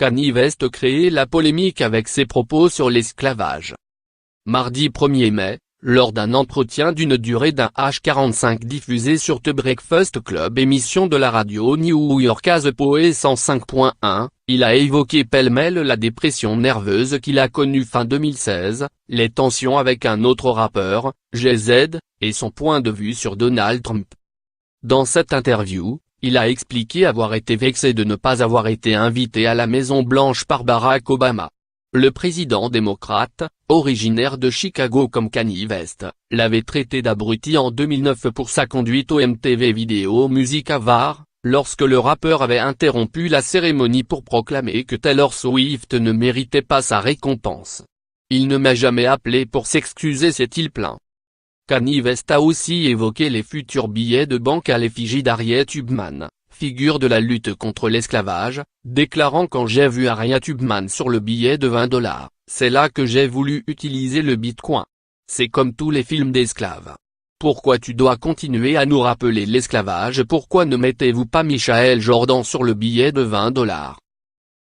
Kanye West crée la polémique avec ses propos sur l'esclavage. Mardi 1er mai, lors d'un entretien d'une durée d'1h45 diffusé sur The Breakfast Club, émission de la radio new-yorkaise POE 105.1, il a évoqué pêle-mêle la dépression nerveuse qu'il a connue fin 2016, les tensions avec un autre rappeur, Jay-Z, et son point de vue sur Donald Trump. Dans cette interview, il a expliqué avoir été vexé de ne pas avoir été invité à la Maison-Blanche par Barack Obama. Le président démocrate, originaire de Chicago comme Kanye West, l'avait traité d'abruti en 2009 pour sa conduite au MTV Video Music Awards, lorsque le rappeur avait interrompu la cérémonie pour proclamer que Taylor Swift ne méritait pas sa récompense. Il ne m'a jamais appelé pour s'excuser, s'est-il plaint. Kanye West a aussi évoqué les futurs billets de banque à l'effigie d'Harriet Tubman, figure de la lutte contre l'esclavage, déclarant: quand j'ai vu Harriet Tubman sur le billet de 20 $, c'est là que j'ai voulu utiliser le bitcoin. C'est comme tous les films d'esclaves. Pourquoi tu dois continuer à nous rappeler l'esclavage? Pourquoi ne mettez-vous pas Michael Jordan sur le billet de 20 $?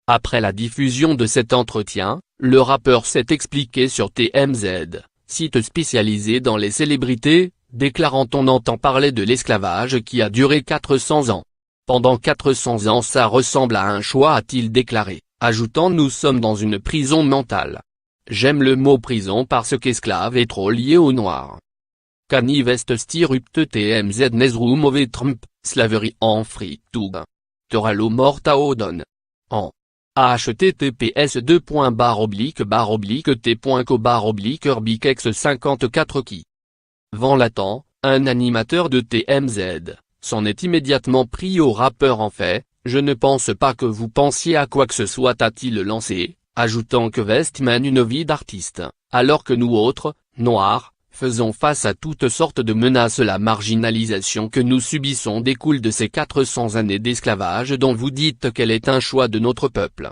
Après la diffusion de cet entretien, le rappeur s'est expliqué sur TMZ, site spécialisé dans les célébrités, déclarant: on entend parler de l'esclavage qui a duré 400 ans. Pendant 400 ans ça ressemble à un choix, a-t-il déclaré, ajoutant: nous sommes dans une prison mentale. J'aime le mot prison parce qu'esclave est trop lié au noir. Kanye West stirrupt TMZ Newsroom over Trump, slavery en free tube. Teralo morta odon. En https://t.co/urbix54 qui. Van Lathan, un animateur de TMZ, s'en est immédiatement pris au rappeur. En fait, je ne pense pas que vous pensiez à quoi que ce soit, a-t-il lancé, ajoutant que West mène une vie d'artiste, alors que nous autres, noirs, faisons face à toutes sortes de menaces. La marginalisation que nous subissons découle de ces 400 années d'esclavage dont vous dites qu'elle est un choix de notre peuple.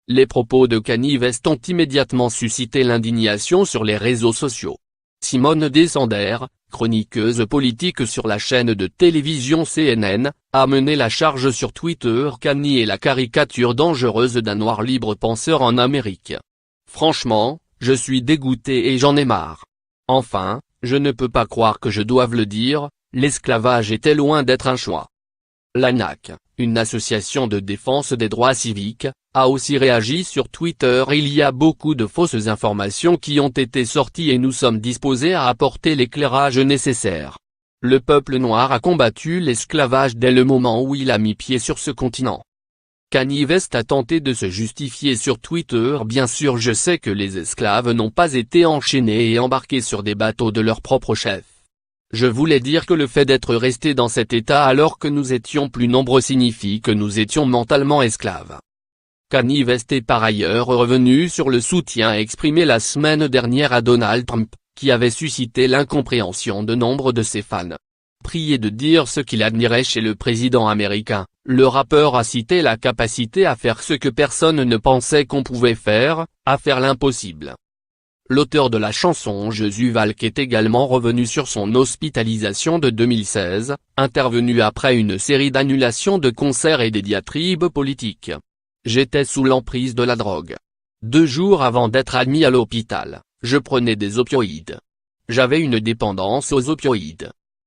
Les propos de Kanye West ont immédiatement suscité l'indignation sur les réseaux sociaux. Simone Descender, chroniqueuse politique sur la chaîne de télévision CNN, a mené la charge sur Twitter. Kanye est la caricature dangereuse d'un noir libre penseur en Amérique. Franchement, je suis dégoûté et j'en ai marre. Enfin, je ne peux pas croire que je doive le dire, l'esclavage était loin d'être un choix. L'ANAC, une association de défense des droits civiques, a aussi réagi sur Twitter. Il y a beaucoup de fausses informations qui ont été sorties et nous sommes disposés à apporter l'éclairage nécessaire. Le peuple noir a combattu l'esclavage dès le moment où il a mis pied sur ce continent. Kanye West a tenté de se justifier sur Twitter. Bien sûr, je sais que les esclaves n'ont pas été enchaînés et embarqués sur des bateaux de leur propre chef. Je voulais dire que le fait d'être resté dans cet état alors que nous étions plus nombreux signifie que nous étions mentalement esclaves. Kanye West est par ailleurs revenu sur le soutien exprimé la semaine dernière à Donald Trump, qui avait suscité l'incompréhension de nombre de ses fans. Prié de dire ce qu'il admirait chez le président américain, le rappeur a cité la capacité à faire ce que personne ne pensait qu'on pouvait faire, à faire l'impossible. L'auteur de la chanson Josu Valk est également revenu sur son hospitalisation de 2016, intervenue après une série d'annulations de concerts et des diatribes politiques. J'étais sous l'emprise de la drogue. 2 jours avant d'être admis à l'hôpital, je prenais des opioïdes. J'avais une dépendance aux opioïdes.